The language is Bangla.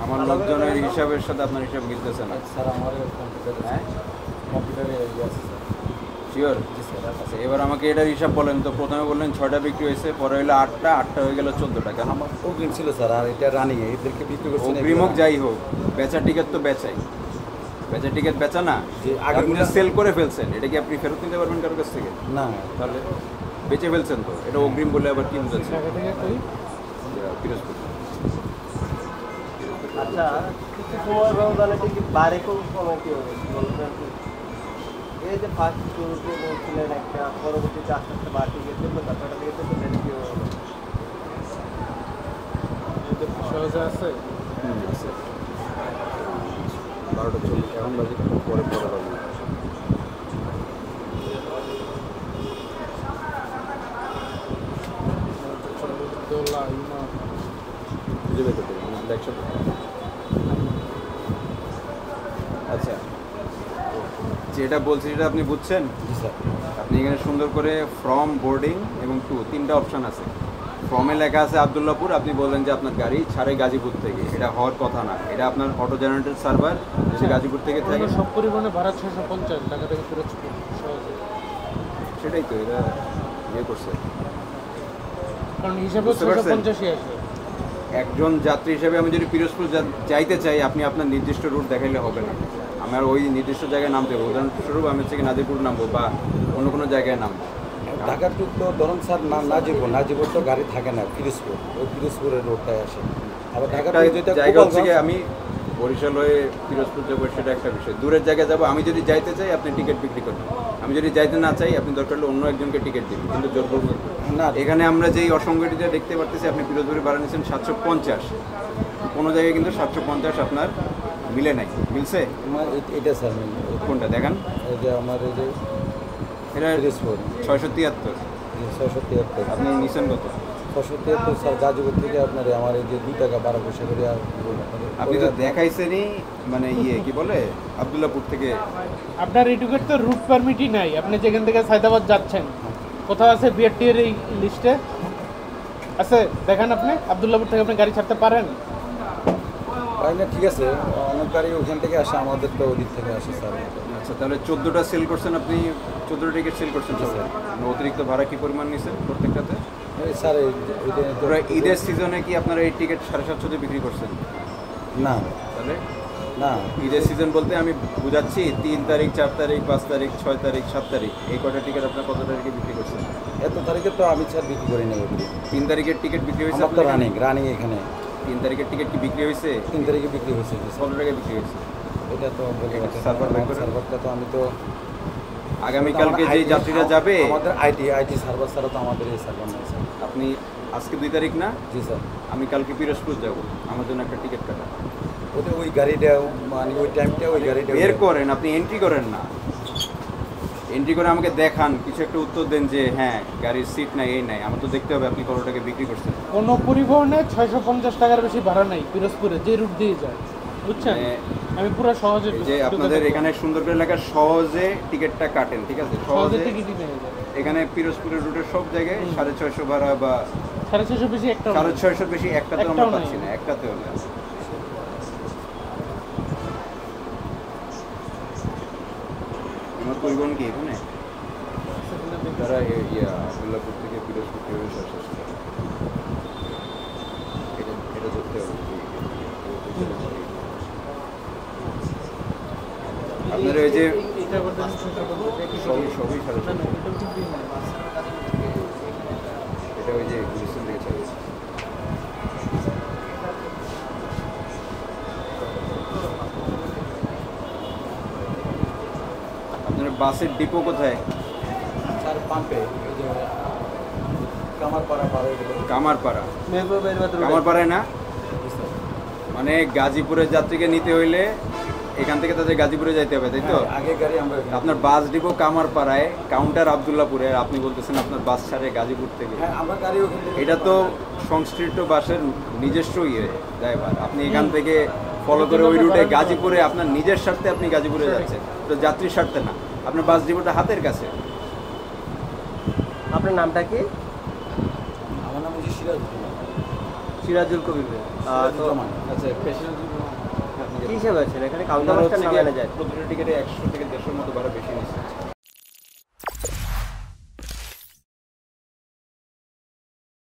আমার লোকজনের হিসাবের সাথে আপনার হিসাব মিলতেছে না। স্যার আমার কম্পিউটারে আছে স্যার। শিওর? জি স্যার। আচ্ছা, এবার আমাকে এটার হিসাব বলেন তো। প্রথমে বললেন 6টা বিক্রি হয়েছে, পরে হলো 8টা, 8টা হয়ে গেল 14টা। কেন? আমার অগ্রিম ছিল স্যার, আর এটা রানিং, এদেরকে বিক্রি করছেন। অগ্রিম হোক যাই হোক, বেচা টিকিট তো বেচাই, বেচা টিকিট বেচা না। যে আগে আপনি সেল করে ফেলছেন, এটা কি আপনি ফেরত নিতে পারবেন কারোর কাছ থেকে? না, তাহলে বেচে ফেলছেন তো, এটা অগ্রিম বলে আবার কি বুঝাচ্ছে? পিরোজপুর। আচ্ছা, কিছু সময় ব্যবধানে টিকিট বাড়ে কমে কি হবে বলবেন? এই যে ফার্স্ট শুরুতে বলছিলেন একটা, পরবর্তীতে আস্তে আস্তে বাড়তে গেছে, তো তারপরে থেকে তো সেটা কি হবে? সহজে আছে। আছে 12টা 40 এখন বাজে, পরে পরে বাজে। দোলা ইমা খুঁজে বের করতে হবে, মানে একসাথে। আচ্ছা, যেটা বলছি সেটা আপনি বুঝছেন? জি স্যার। আপনি এখানে সুন্দর করে ফ্রম, বোর্ডিং এবং টু, 3টা অপশান আছে। ফর্মে লেখা আছে আবদুল্লাপুর, আপনি বললেন যে আপনার গাড়ি ছাড়ে গাজীপুর থেকে। এটা হওয়ার কথা না, এটা আপনার অটো জেনারেটেড সার্ভার, যদি গাজীপুর থেকে থাকে। সব পরিবহনে ভাড়া 650 টাকা থেকে পিরোজপুর সহজে। সেটাই তো এরা ইয়ে করছে। কারণ হিসাবে বুঝতে পারছেন? 650ই আসে। একজন যাত্রী হিসেবে আমি যদি পিরোজপুর যাইতে চাই, আপনি আপনার নির্দিষ্ট রুট দেখাইলে হবে না। আমার ওই নির্দিষ্ট জায়গায় নামতে হবে। উদাহরণস্বরূপ আমি হচ্ছে কি নাজিরপুর নামবো বা অন্য কোনো জায়গায় নামবো। ঢাকার টুক তো ধরুন স্যার, নাজিপুর তো গাড়ি থাকে না, পিরোজপুর, ওই পিরোজপুরের রোডটায় আসে। আবার ঢাকার একটা যেটা জায়গা হচ্ছে কি, আমি বরিশাল হয়ে পিরোজপুর যাবো, সেটা একটা বিষয়। দূরের জায়গায় যাবো, আমি যদি যাইতে চাই আপনি টিকিট বিক্রি করবেন, আমি যদি যাইতে না চাই আপনি দরকার হলে অন্য একজনকে টিকিট দিবেন, কিন্তু জোর করবো না। এখানে আমরা যেই অসংগঠিত দেখতে পারতেছি, আপনি পিরোজপুরে ভাড়া নিচ্ছেন 750, কোনো জায়গায় কিন্তু 750 আপনার মিলে নাই। মিলছে? এটা স্যার কোনটা দেখান? এই যে আমার এই যে এটা পিরোজপুর 673। 673। আপনি নিচ্ছেন কত? 673 স্যার, গাজীপুর থেকে আপনার আমার এই যে 2 টাকা 12 পয়সা করে। আর আপনি তো দেখাইছেনই, মানে ইয়ে কি বলে, আবদুল্লাপুর থেকে। আপনার এইটুকুর তো রুট পারমিটই নাই। আপনি যেখান থেকে সায়দাবাদ যাচ্ছেন, কোথাও আছে বিআরটি এর এই লিস্টে আছে? দেখেন আপনি আবদুল্লাপুর থেকে আপনি গাড়ি ছাড়তে পারেন? তাই না, ঠিক আছে, অনেক গাড়ি ওখান থেকে আসে, আমাদের তো ওদিক থেকে আসে স্যার। আচ্ছা, তাহলে 14টা সেল করছেন আপনি, 14টা টিকিট সেল করছেন সবাই। অতিরিক্ত ভাড়া কি পরিমাণ নিছেন প্রত্যেকটাতে? এই স্যার তোরা ঈদের সিজনে কি আপনারা এই টিকিট 750 বিক্রি করছেন? না তাহলে না, ঈদের সিজন বলতে আমি বুঝাচ্ছি 3 তারিখ, 4 তারিখ, 5 তারিখ, 6 তারিখ, 7 তারিখ, এই কটা টিকিট আপনার কত তারিখে বিক্রি করছেন? এত তারিখে তো আমি স্যার বিক্রি করি না ওগুলি। 3 তারিখের টিকিট বিক্রি হয়েছে আমার তো আপনার এখানে? রানিং এখানে 3 তারিখের টিকিট কি বিক্রি হয়েছে? 3 তারিখে বিক্রি হয়েছে। কত টাকা বিক্রি হয়েছে? এটা তো সার্ভার ব্যাক করে? সার্ভারটা তো আমি তো আগামীকালকে যে যাত্রীরা যাবে, আমাদের আইটি সার্ভার ছাড়া তো আমাদের এই সার্ভার নেই স্যার। আপনি আজকে 2 তারিখ না, জি স্যার। আমি কালকে পিরোজপুর যাব, আমার জন্য একটা টিকিট কাটা। ওটা ওই গাড়িটা, মানে ওই টাইমটা ওই গাড়িটা বের করেন, আপনি এন্ট্রি করেন না। এন্ট্রি করে আমাকে দেখান, কিছু একটা উত্তর দেন যে হ্যাঁ গাড়ির সিট নাই, এই নাই। আমার তো দেখতে হবে আপনি কত টাকা বিক্রি করছেন। কোনো পরিবহনে 650 টাকার বেশি ভাড়া নাই পিরোজপুরে, যে রুট দিয়ে যায়, বুঝছেন? আমি পুরো সহজে যে আপনাদের এখানে সুন্দর করে লেখা সহজে টিকিটটা কাটেন, ঠিক আছে? সহজে টিকিটই নেওয়া যায়। এখানে পিরোজপুরের রুটের সব জায়গায় 650 ভাড়া বা 650 বেশি একটা 650 বেশি একটাতেও আমরা একটাও নাই। পাচ্ছি না, একটাতেও না। আমার পরিবহন কি এখানে তারা আবদুল্লাপুর থেকে পিরোজপুর কীভাবে শেষ করে এটা ধরতে হবে। আপনার ওই যে সবই 750, এটা ওই যে গুলিস্তান থেকে চালিয়েছে। আপনার বাসের ডিপো কোথায়? স্যার পাম্পে কামারপাড়া পাড়ে কামারপাড়া। কামারপাড়ায় না, মানে গাজীপুরের যাত্রীকে নিতে হইলে এখান থেকে তাদের গাজীপুরে যাইতে হবে, তাই তো? আগে গাড়ি আমরা আপনার বাস ডিপো কামারপাড়ায়, কাউন্টার আবদুল্লাপুরে, আপনি বলতেছেন আপনার বাস ছাড়ে গাজীপুর থেকে। আমরা গাড়ি ওখান থেকে এটা তো সংশ্লিষ্ট বাসের নিজস্ব ড্রাইভার। আপনি এখান থেকে ফলো করে ওই রুটে গাজীপুরে, আপনার নিজের স্বার্থে আপনি গাজীপুরে যাচ্ছেন, তো যাত্রীর স্বার্থে না। আপনার বাস ডিপোটা হাতের কাছে। আপনার নামটা কি? আমার নাম হচ্ছে সিরাজউদ্দিন। সিরাজুল কবির ভাই। তো জমান। আচ্ছা পেশেন্ট কি হিসাবে আছেন এখানে? আপনার কাউন্টার হচ্ছে মাস্টার না গিয়ে ম্যানেজার? প্রতিটা টিকেটে 100 থেকে 150 মতো ভাড়া বেশি